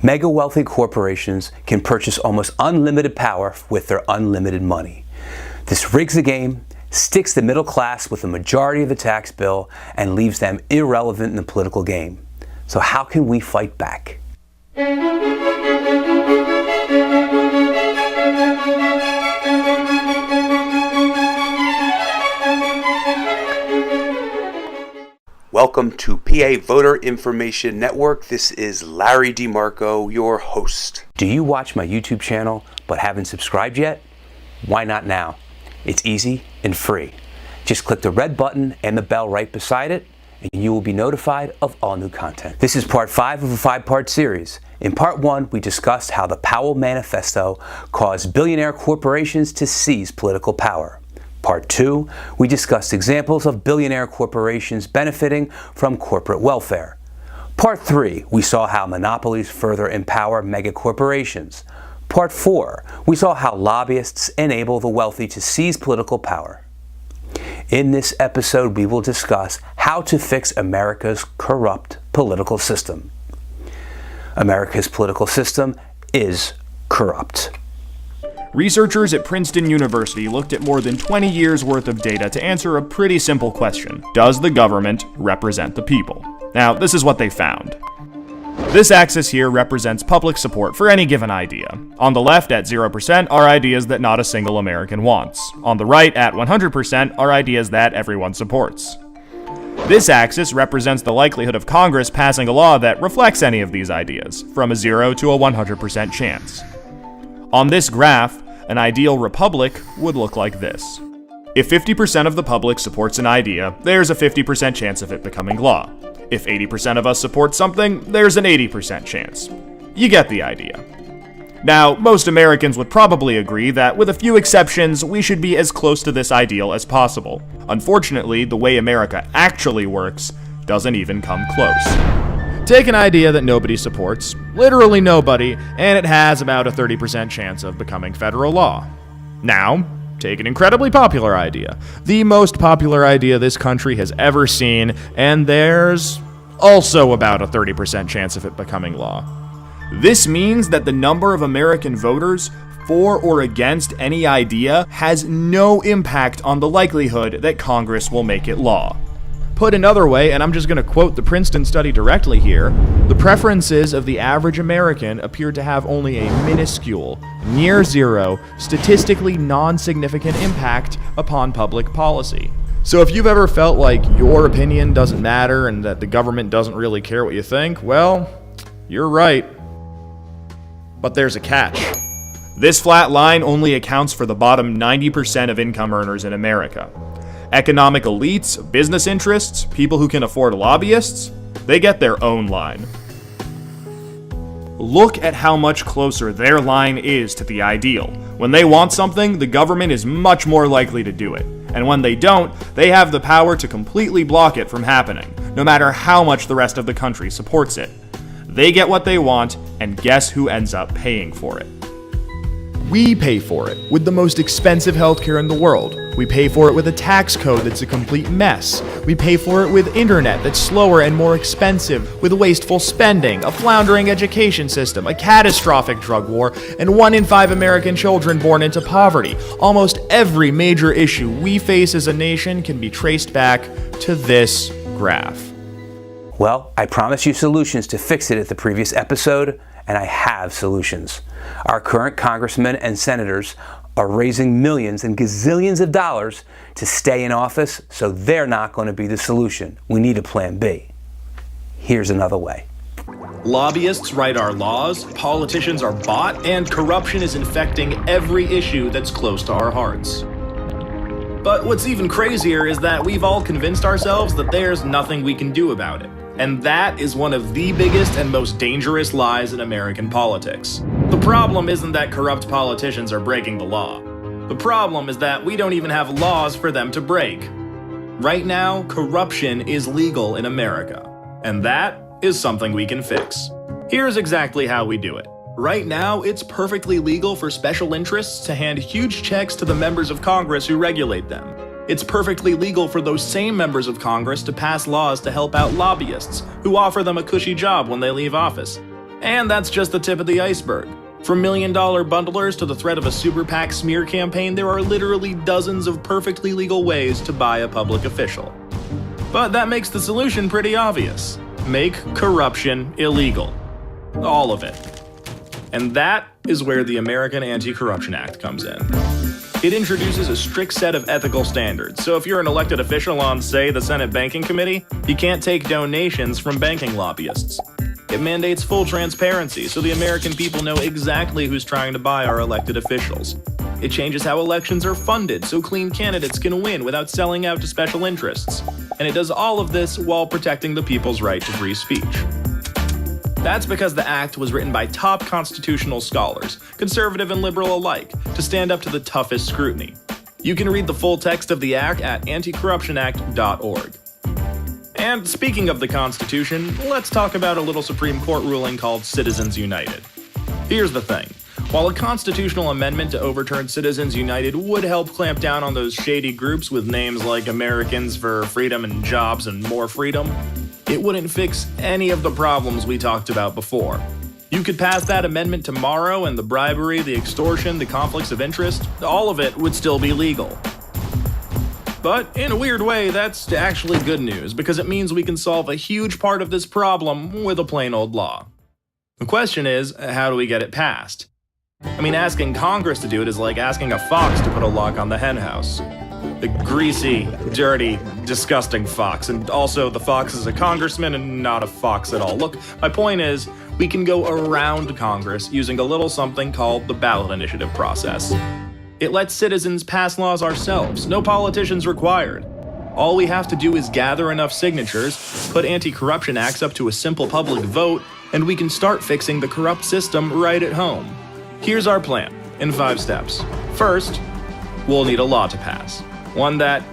Mega wealthy corporations can purchase almost unlimited power with their unlimited money. This rigs the game, sticks the middle class with the majority of the tax bill, and leaves them irrelevant in the political game. So how can we fight back? Welcome to PA Voter Information Network. This is Larry DeMarco, your host. Do you watch my YouTube channel but haven't subscribed yet? Why not now? It's easy and free. Just click the red button and the bell right beside it, and you will be notified of all new content. This is part 5 of a 5-part series. In part 1, we discussed how the Powell Manifesto caused billionaire corporations to seize political power. Part 2, we discussed examples of billionaire corporations benefiting from corporate welfare. Part 3, we saw how monopolies further empower mega corporations. Part 4, we saw how lobbyists enable the wealthy to seize political power. In this episode, we will discuss how to fix America's corrupt political system. America's political system is corrupt. Researchers at Princeton University looked at more than 20 years worth of data to answer a pretty simple question. Does the government represent the people? Now, this is what they found. This axis here represents public support for any given idea. On the left at 0% are ideas that not a single American wants. On the right at 100% are ideas that everyone supports. This axis represents the likelihood of Congress passing a law that reflects any of these ideas, from a 0 to a 100% chance. On this graph, an ideal republic would look like this. If 50% of the public supports an idea, there's a 50% chance of it becoming law. If 80% of us support something, there's an 80% chance. You get the idea. Now, most Americans would probably agree that, with a few exceptions, we should be as close to this ideal as possible. Unfortunately, the way America actually works doesn't even come close. Take an idea that nobody supports, literally nobody, and it has about a 30% chance of becoming federal law. Now, take an incredibly popular idea, the most popular idea this country has ever seen, and there's also about a 30% chance of it becoming law. This means that the number of American voters for or against any idea has no impact on the likelihood that Congress will make it law. Put another way, and I'm just going to quote the Princeton study directly here, the preferences of the average American appear to have only a minuscule, near zero, statistically non-significant impact upon public policy. So if you've ever felt like your opinion doesn't matter and that the government doesn't really care what you think, well, you're right. But there's a catch. This flat line only accounts for the bottom 90% of income earners in America. Economic elites, business interests, people who can afford lobbyists, they get their own line. Look at how much closer their line is to the ideal. When they want something, the government is much more likely to do it. And when they don't, they have the power to completely block it from happening, no matter how much the rest of the country supports it. They get what they want, and guess who ends up paying for it? We pay for it with the most expensive healthcare in the world. We pay for it with a tax code that's a complete mess. We pay for it with internet that's slower and more expensive, with wasteful spending, a floundering education system, a catastrophic drug war, and 1 in 5 American children born into poverty. Almost every major issue we face as a nation can be traced back to this graph. Well, I promised you solutions to fix it at the previous episode, and I have solutions. Our current congressmen and senators are raising millions and gazillions of dollars to stay in office, so they're not going to be the solution. We need a plan B. Here's another way. Lobbyists write our laws, politicians are bought, and corruption is infecting every issue that's close to our hearts. But what's even crazier is that we've all convinced ourselves that there's nothing we can do about it. And that is one of the biggest and most dangerous lies in American politics. The problem isn't that corrupt politicians are breaking the law. The problem is that we don't even have laws for them to break. Right now, corruption is legal in America, and that is something we can fix. Here's exactly how we do it. Right now, it's perfectly legal for special interests to hand huge checks to the members of Congress who regulate them. It's perfectly legal for those same members of Congress to pass laws to help out lobbyists who offer them a cushy job when they leave office. And that's just the tip of the iceberg. From million-dollar bundlers to the threat of a super PAC smear campaign, there are literally dozens of perfectly legal ways to buy a public official. But that makes the solution pretty obvious. Make corruption illegal. All of it. And that is where the American Anti-Corruption Act comes in. It introduces a strict set of ethical standards, so if you're an elected official on, say, the Senate Banking Committee, you can't take donations from banking lobbyists. It mandates full transparency, so the American people know exactly who's trying to buy our elected officials. It changes how elections are funded, so clean candidates can win without selling out to special interests. And it does all of this while protecting the people's right to free speech. That's because the act was written by top constitutional scholars, conservative and liberal alike, to stand up to the toughest scrutiny. You can read the full text of the act at anticorruptionact.org. And speaking of the Constitution, let's talk about a little Supreme Court ruling called Citizens United. Here's the thing. While a constitutional amendment to overturn Citizens United would help clamp down on those shady groups with names like Americans for Freedom and Jobs and More Freedom, it wouldn't fix any of the problems we talked about before. You could pass that amendment tomorrow and the bribery, the extortion, the conflicts of interest, all of it would still be legal. But in a weird way, that's actually good news because it means we can solve a huge part of this problem with a plain old law. The question is, how do we get it passed? I mean, asking Congress to do it is like asking a fox to put a lock on the henhouse. The greasy, dirty, disgusting fox. And also, the fox is a congressman and not a fox at all. Look, my point is, we can go around Congress using a little something called the ballot initiative process. It lets citizens pass laws ourselves, no politicians required. All we have to do is gather enough signatures, put anti-corruption acts up to a simple public vote, and we can start fixing the corrupt system right at home. Here's our plan, in 5 steps. First, we'll need a law to pass. One that,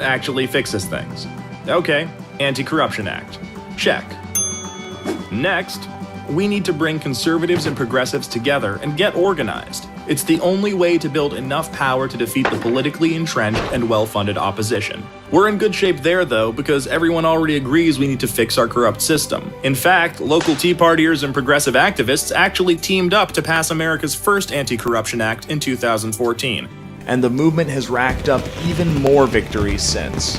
actually fixes things. Okay, Anti-Corruption Act. Check. Next, we need to bring conservatives and progressives together and get organized. It's the only way to build enough power to defeat the politically entrenched and well-funded opposition. We're in good shape there, though, because everyone already agrees we need to fix our corrupt system. In fact, local Tea Partiers and progressive activists actually teamed up to pass America's first Anti-Corruption Act in 2014. And the movement has racked up even more victories since.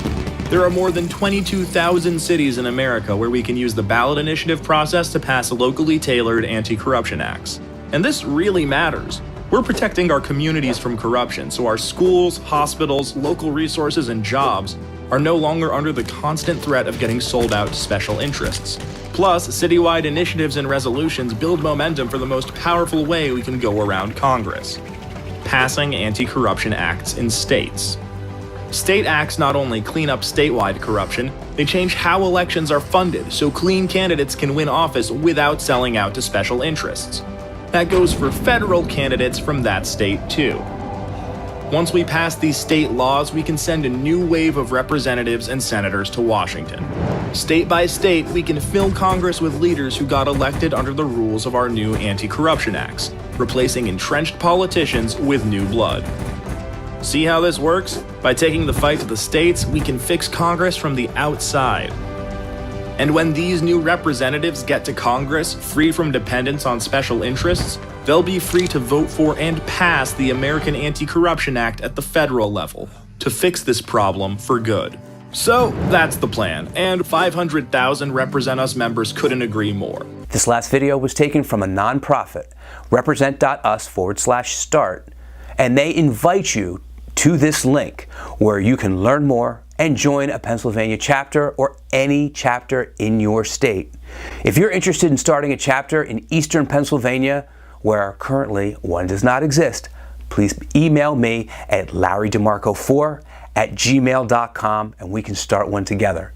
There are more than 22,000 cities in America where we can use the ballot initiative process to pass locally tailored anti-corruption acts. And this really matters. We're protecting our communities from corruption, so our schools, hospitals, local resources, and jobs are no longer under the constant threat of getting sold out to special interests. Plus, citywide initiatives and resolutions build momentum for the most powerful way we can go around Congress: passing anti-corruption acts in states. State acts not only clean up statewide corruption, they change how elections are funded so clean candidates can win office without selling out to special interests. That goes for federal candidates from that state, too. Once we pass these state laws, we can send a new wave of representatives and senators to Washington. State by state, we can fill Congress with leaders who got elected under the rules of our new anti-corruption acts, replacing entrenched politicians with new blood. See how this works? By taking the fight to the states, we can fix Congress from the outside. And when these new representatives get to Congress, free from dependence on special interests, they'll be free to vote for and pass the American Anti-Corruption Act at the federal level to fix this problem for good. So that's the plan, and 500,000 Represent Us members couldn't agree more. This last video was taken from a nonprofit, represent.us/start, and they invite you to this link where you can learn more and join a Pennsylvania chapter or any chapter in your state. If you're interested in starting a chapter in Eastern Pennsylvania, where currently one does not exist, please email me at larrydemarco4@gmail.com and we can start one together.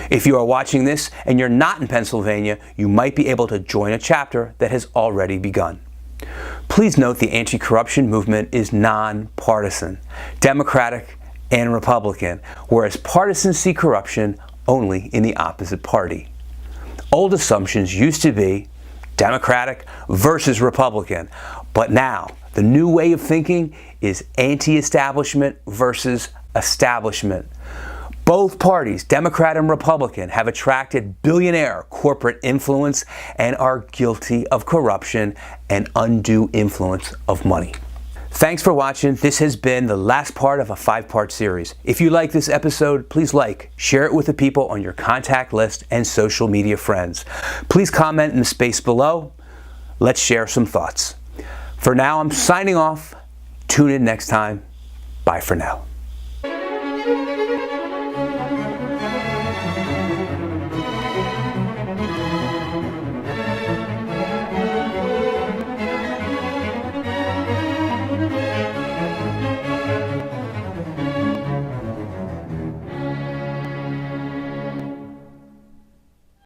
If you are watching this and you're not in Pennsylvania, you might be able to join a chapter that has already begun. Please note the anti-corruption movement is nonpartisan, Democratic and Republican, whereas partisans see corruption only in the opposite party. Old assumptions used to be Democratic versus Republican, but now the new way of thinking is anti-establishment versus establishment. Both parties, Democrat and Republican, have attracted billionaire corporate influence and are guilty of corruption and undue influence of money. Thanks for watching. This has been the last part of a 5-part series. If you like this episode, please share it with the people on your contact list and social media friends. Please comment in the space below. Let's share some thoughts. For now, I'm signing off. Tune in next time. Bye for now.